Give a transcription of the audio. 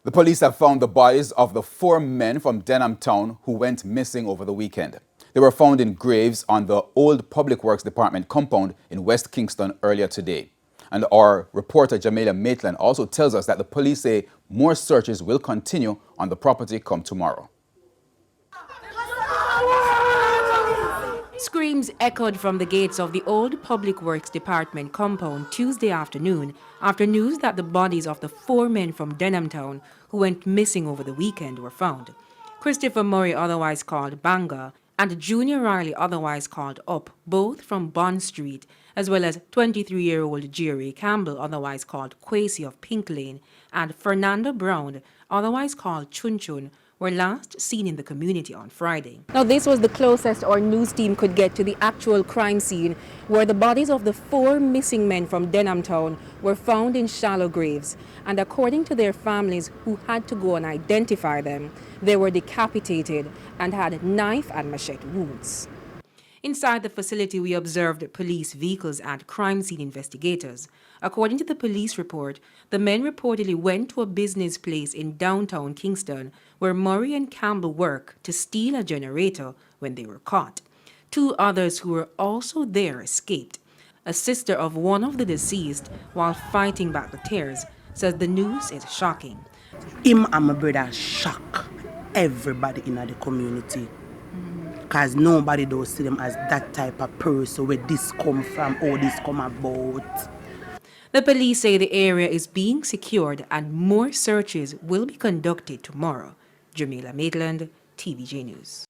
The police have found the bodies of the 4 men from Denham Town who went missing over the weekend. They were found in graves on the old Public Works Department compound in West Kingston earlier today. And our reporter Jamaica Maitland also tells us that the police say more searches will continue on the property come tomorrow. Screams echoed from the gates of the old Public Works Department compound Tuesday afternoon after news that the bodies of the 4 men from Denham Town who went missing over the weekend were found. Christopher Murray, otherwise called Banga, and Junior Riley, otherwise called Up, both from Bond Street, as well as 23-year-old Jerry Campbell, otherwise called Quasi of Pink Lane, and Fernando Brown, otherwise called Chun Chun, were last seen in the community on Friday. Now, this was the closest our news team could get to the actual crime scene, where the bodies of the 4 missing men from Denham Town were found in shallow graves. And according to their families, who had to go and identify them, they were decapitated and had knife and machete wounds. Inside the facility, we observed police vehicles and crime scene investigators. According to the police report, the men reportedly went to a business place in downtown Kingston where Murray and Campbell work to steal a generator when they were caught. 2 others who were also there escaped. A sister of one of the deceased, while fighting back the tears, says the news is shocking. Him and my brother shock everybody in the community. Because nobody does see them as that type of person, where this come from, how this come about. The police say the area is being secured and more searches will be conducted tomorrow. Jamaica Maitland, TVJ News.